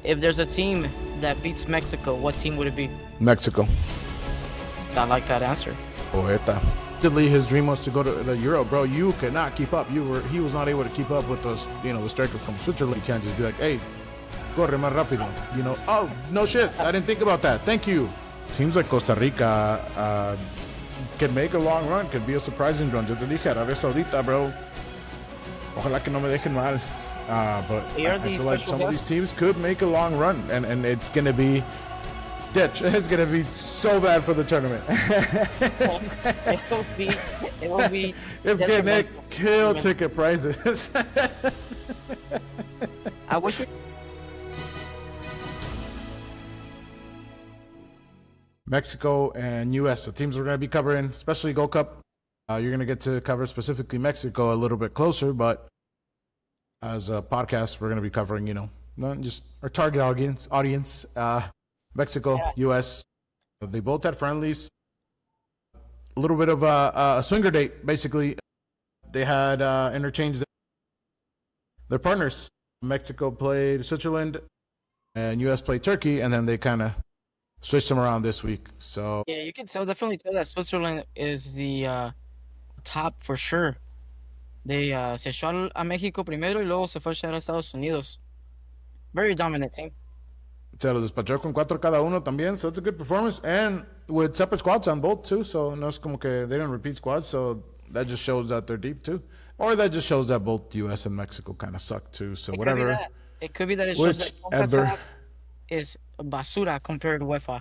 If there's a team that beats Mexico, what team would it be? Mexico. I like that answer. Poeta. Allegedly, his dream was to go to the Euro, bro. You cannot keep up. He was not able to keep up with us. The striker from Switzerland. You can't just be like, hey, corre más rápido. Oh no shit. I didn't think about that. Thank you. Seems like Costa Rica can make a long run. Could be a surprising run. Yo te dije Arabia Saudita, bro. Ojalá que no me dejen mal. But I feel like some of these teams could make a long run, and it's gonna be ditch. It's gonna be so bad for the tournament. It will be. It's gonna kill ticket prices. I wish. Mexico and U.S. the teams we're gonna be covering, especially Gold Cup. You're gonna get to cover specifically Mexico a little bit closer, but as a podcast, we're gonna be covering, not just our target audience. Mexico, U.S. They both had friendlies. A little bit of a swinger date, basically. They had interchanged their partners. Mexico played Switzerland, and U.S. played Turkey, and then they kind of switched them around this week. So yeah, you can definitely tell that Switzerland is the top for sure. They se echó a México primero y luego se fue a echar a Estados Unidos. Very dominant team. Se los despachó con 4 cada uno también, so it's a good performance. And with separate squads on both, too, so no es como que they didn't repeat squads, so that just shows that they're deep, too. Or that just shows that both U.S. and Mexico kind of suck, too, so whatever. It could be that it shows that CONCACAF is basura compared to UEFA,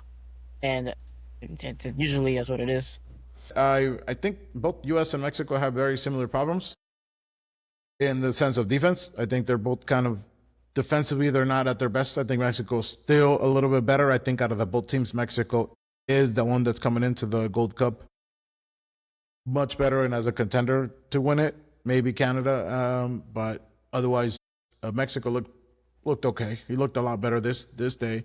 and it usually is what it is. I think both U.S. and Mexico have very similar problems in the sense of defense. I think they're both kind of defensively, they're not at their best. I think Mexico's still a little bit better. I think out of the both teams, Mexico is the one that's coming into the Gold Cup much better and as a contender to win it. Maybe Canada, but otherwise, Mexico looked okay. He looked a lot better this day,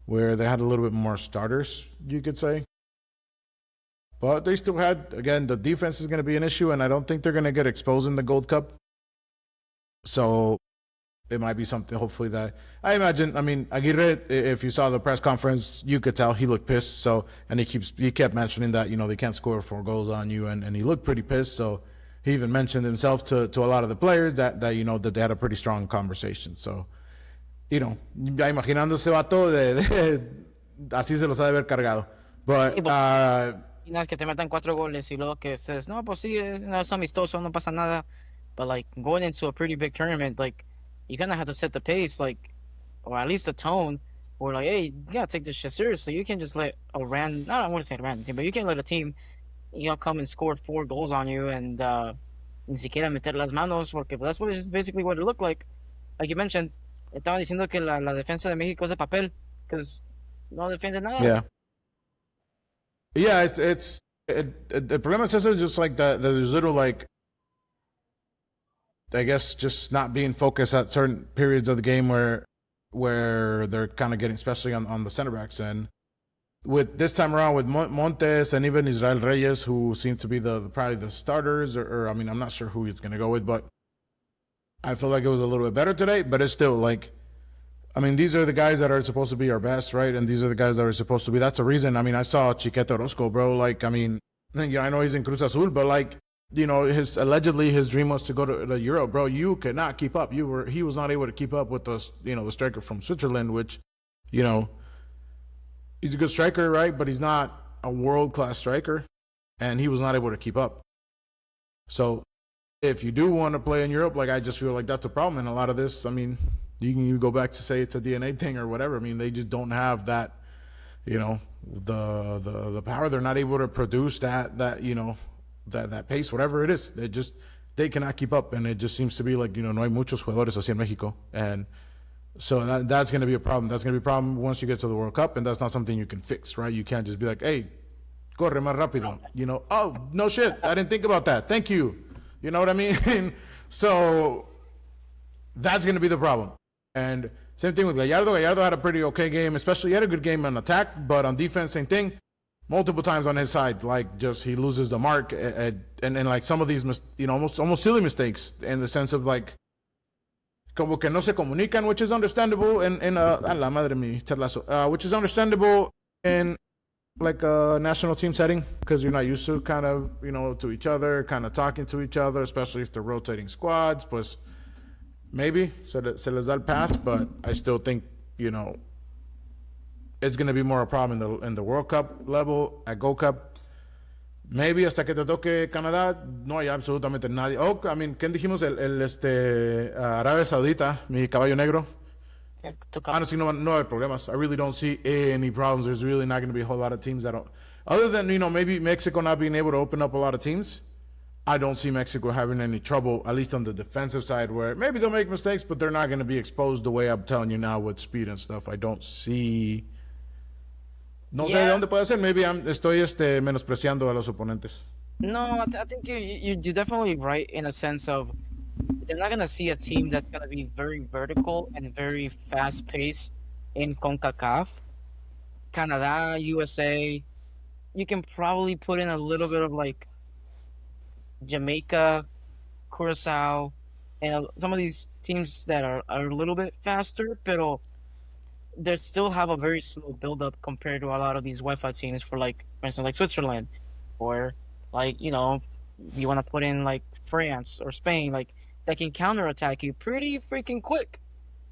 where they had a little bit more starters, you could say. But they still had, again, the defense is going to be an issue, and I don't think they're going to get exposed in the Gold Cup. So it might be something, hopefully, that I imagine. I mean, Aguirre, if you saw the press conference, you could tell he looked pissed. So, and he kept mentioning that they can't score 4 goals on you, and he looked pretty pissed. So he even mentioned himself to a lot of the players that that they had a pretty strong conversation. So, ya imaginando ese vato así se los ha de haber cargado. But no es que te metan 4 goles y luego que says, no, pues sí, no, es amistoso, no pasa nada. But like going into a pretty big tournament, like you're gonna have to set the pace, like, or at least the tone, or like, hey, you gotta take this shit seriously. You can't just let a random, I don't want to say a random team, but you can't let a team, come and score 4 goals on you and ni siquiera meter las manos, porque that's basically what it looked like. Like you mentioned, estaban diciendo que la defensa de México es de papel, because no defiende nada. Yeah. Yeah, the problem is just like that. There's little, like, I guess, just not being focused at certain periods of the game where they're kind of getting, especially on the center backs. And with this time around with Montes and even Israel Reyes, who seem to be probably the starters, or I mean, I'm not sure who he's going to go with, but I feel like it was a little bit better today. But it's still like, I mean, these are the guys that are supposed to be our best, right? And these are the guys that are supposed to be. That's a reason. I mean, I saw Chiquete Orozco, bro. Like, I mean, I know he's in Cruz Azul, but like, allegedly his dream was to go to the Euro, bro. You cannot keep up. He was not able to keep up with the striker from Switzerland, which, he's a good striker, right? But he's not a world-class striker, and he was not able to keep up. So if you do want to play in Europe, like, I just feel like that's a problem in a lot of this. I mean, you can even go back to say it's a DNA thing or whatever. I mean, they just don't have that, the power. They're not able to produce that pace, whatever it is. They cannot keep up, and it just seems to be like, no hay muchos jugadores así en Mexico. And so that's going to be a problem. That's going to be a problem once you get to the World Cup, and that's not something you can fix, right? You can't just be like, hey, corre más rápido. Oh, no shit, I didn't think about that. Thank you. You know what I mean? So that's going to be the problem. And same thing with Gallardo. Gallardo had a pretty okay game, especially he had a good game on attack, but on defense, same thing. Multiple times on his side, like, just he loses the mark, and like some of these, almost silly mistakes in the sense of, like, como que no se comunican, which is understandable in a la madre mi charlazo, which is understandable in like a national team setting because you're not used to kind of, to each other, kind of talking to each other, especially if they're rotating squads. Pues maybe se les da el pass, but I still think, it's going to be more a problem in the World Cup level, at Gold Cup. Maybe hasta que te toque Canadá, no hay absolutamente nadie. Oh, I mean, ¿quién dijimos? Arabia Saudita, mi caballo negro. Honestly, no hay problemas. I really don't see any problems. There's really not going to be a whole lot of teams that don't. Other than, maybe Mexico not being able to open up a lot of teams, I don't see Mexico having any trouble, at least on the defensive side, where maybe they'll make mistakes, but they're not going to be exposed the way I'm telling you now with speed and stuff. I don't see. No sé de Yeah, dónde puede ser. Maybe estoy menospreciando a los oponentes. no, I think you're definitely right in a sense of they're not gonna see a team that's gonna be very vertical and very fast paced in CONCACAF. Canada, USA, you can probably put in a little bit of like Jamaica, Curacao, and some of these teams that are a little bit faster, but they still have a very slow build up compared to a lot of these Wi-Fi teams for instance, like Switzerland, or like, you want to put in like France or Spain, like that can counterattack you pretty freaking quick.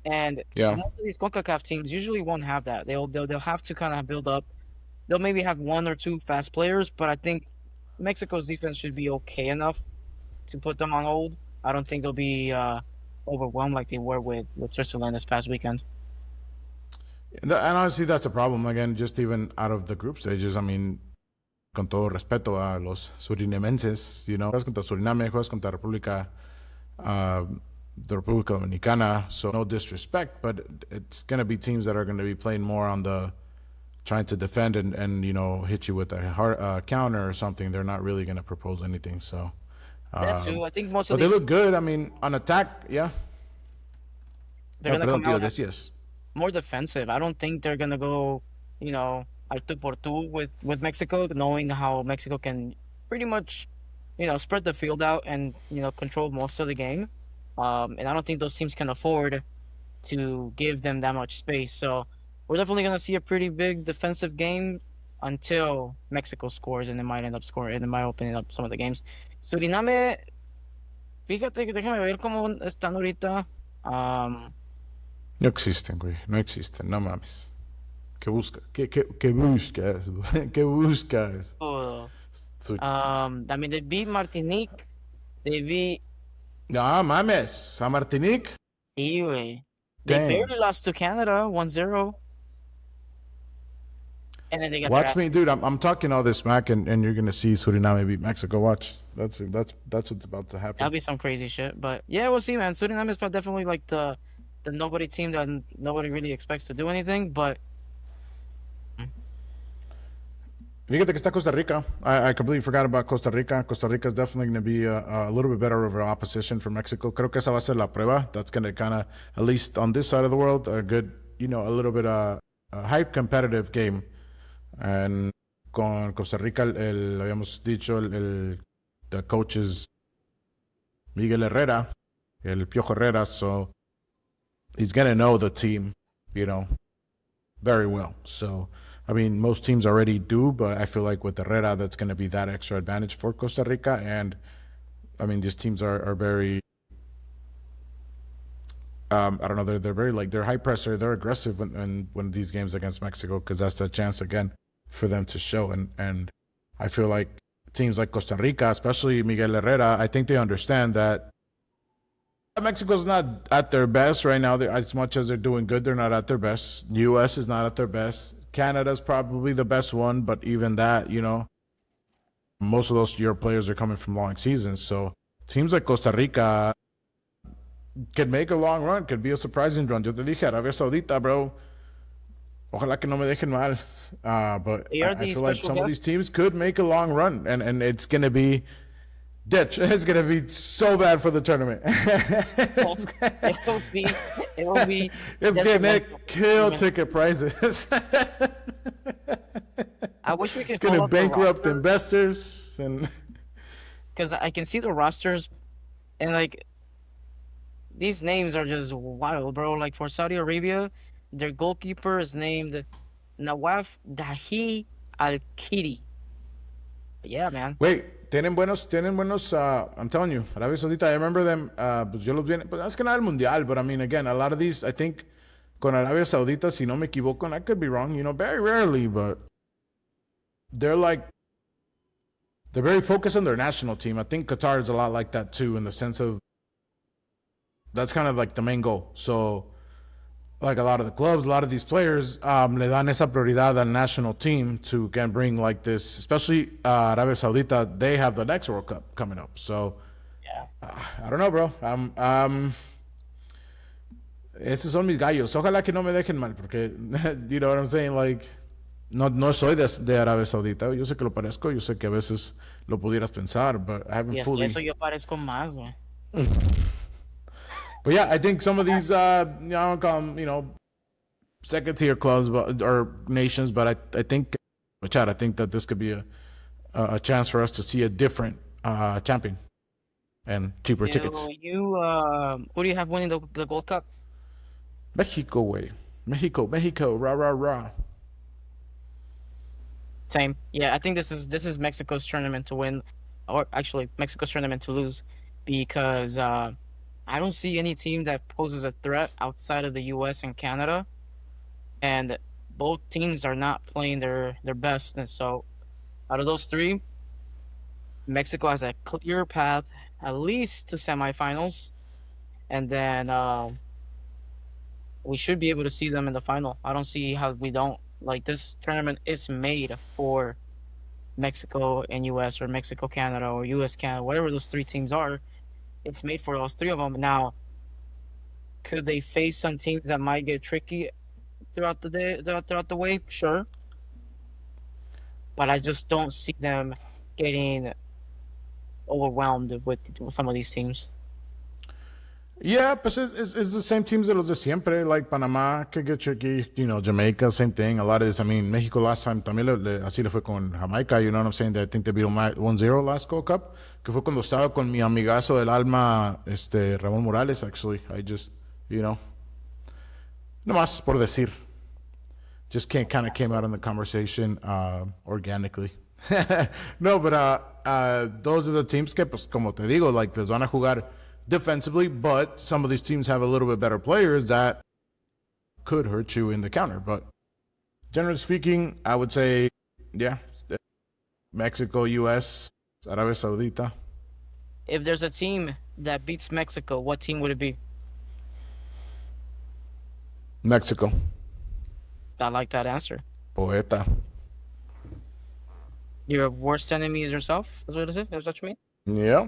And Yeah. most of these CONCACAF teams usually won't have that. They'll have to kind of build up. They'll maybe have one or two fast players, but I think Mexico's defense should be okay enough to put them on hold. I don't think they'll be overwhelmed like they were with Switzerland this past weekend. And honestly, that's the problem. Again, just even out of the group stages, I mean, con todo respeto a los surinemenses, juegas contra Suriname, juegas contra uh, the República Dominicana, so no disrespect, but it's going to be teams that are going to be playing more on the trying to defend and hit you with a hard counter or something. They're not really going to propose anything. So, That too. I think most of but they these look good. I mean, on attack, yeah. they're No, gonna perdón, come tío, out decías. more defensive. I don't think they're gonna go, al tú por tú with Mexico, knowing how Mexico can pretty much, spread the field out and control most of the game. And I don't think those teams can afford to give them that much space. So we're definitely gonna see a pretty big defensive game until Mexico scores, and they might end up scoring, and they might open up some of the games. Suriname, fíjate que déjame ver cómo están ahorita. Um, No existen, güey. No existen. No mames. ¿Qué buscas? ¿Qué buscas? ¿Qué buscas? oh, Su- I mean, they beat Martinique. They beat. No mames. A Martinique? Sí, güey. They Damn. barely lost to Canada 1-0, and then they got their Watch ass. me, dude. I'm talking all this smack, and you're gonna see Suriname beat Mexico. Watch. That's what's about to That'll happen. be some crazy shit. But yeah, we'll see, man. Suriname is definitely like the nobody team that nobody really expects to do anything. But Fíjate que está Costa Rica. I completely forgot about Costa Rica. Costa Rica is definitely going to be a little bit better of an opposition for Mexico. Creo que esa va a ser la prueba. That's going to kind of, at least on this side of the world, a good, a little bit a hype competitive game. And con Costa Rica, habíamos dicho, the coach is Miguel Herrera, el Piojo Herrera. So he's going to know the team, very well. So, I mean, most teams already do, but I feel like with Herrera, that's going to be that extra advantage for Costa Rica. And I mean, these teams are very, I don't know, they're very they're high pressure, they're aggressive when these games against Mexico because that's the chance again for them to show. And I feel like teams like Costa Rica, especially Miguel Herrera, I think they understand that Mexico's not at their best right now. As much as they're doing good, they're not at their best. U.S. is not at their best. Canada's probably the best one, but even that, most of those year players are coming from long seasons. So teams like Costa Rica could make a long run, could be a surprising run. Yo te dije, Arabia Saudita, bro. Ojalá que no me dejen mal. But they are I the feel like special some of these guests. teams could make a long run, and it's going to be ditch. It's going to be so bad for the tournament. It'll be, it'll be It's going to detrimental. kill ticket prices. I wish we It's could going pull to up the bankrupt roster investors. And because I can see the rosters and like these names are just wild, bro. Like for Saudi Arabia, their goalkeeper is named Nawaf Dahi Al Kiri. Yeah, man. Wait, tienen buenos, I'm telling you, Arabia Saudita, I remember them, pues yo los vi, pues es que nada el mundial, but I mean, again, a lot of these, I think, con Arabia Saudita, si no me equivoco, and I could be wrong, you know, very rarely, but they're like, they're very focused on their national team. I think Qatar is a lot like that too, in the sense of that's kind of like the main goal. So, like a lot of the clubs, a lot of these players le dan esa prioridad al national team to can bring like this, especially Arabia Saudita. They have the next World Cup coming up, so Yeah. I don't know, bro. Estos son mis gallos. Ojalá que no me dejen mal, porque you know what I'm saying, like no soy de Arabia Saudita. Yo sé que lo parezco, yo sé que a veces lo pudieras pensar, but I haven't Y así fully. eso yo parezco más, güey. But yeah, I think some of these, I don't call them, second tier clubs or nations, but I think, Chad, I think that this could be a chance for us to see a different champion and cheaper tickets. Who do you have winning the Gold Cup? Mexico way, Mexico, rah rah rah. Same. Yeah, I think this is Mexico's tournament to win, or actually Mexico's tournament to lose, because I don't see any team that poses a threat outside of the U.S. and Canada, and both teams are not playing their best. And so, out of those three, Mexico has a clear path at least to semifinals, and then we should be able to see them in the final. I don't see how we don't. Like this tournament is made for Mexico and US, or Mexico Canada, or US Canada, whatever those three teams are. It's made for those three of them. Now, could they face some teams that might get tricky throughout the day, throughout the way? Sure, but I just don't see them getting overwhelmed with some of these teams. Yeah, but it's the same teams that los de siempre, like Panama, could get tricky, Jamaica, same thing. A lot of this, I mean, Mexico last time también así le fue con Jamaica, you know what I'm saying? I think they beat them 1-0 last Gold Cup, que fue cuando estaba con mi amigazo del alma, Ramón Morales, actually. I just, no más por decir. Just kind of came out in the conversation organically. No, but those are the teams que, pues, como te digo, like, les van a jugar defensively, but some of these teams have a little bit better players that could hurt you in the counter. But generally speaking, I would say, yeah, Mexico, US, Arabia Saudita. If there's a team that beats Mexico, what team would it be? Mexico. I like that answer. Poeta. Your worst enemy is yourself. Is what it is? Is that what you mean? Yeah.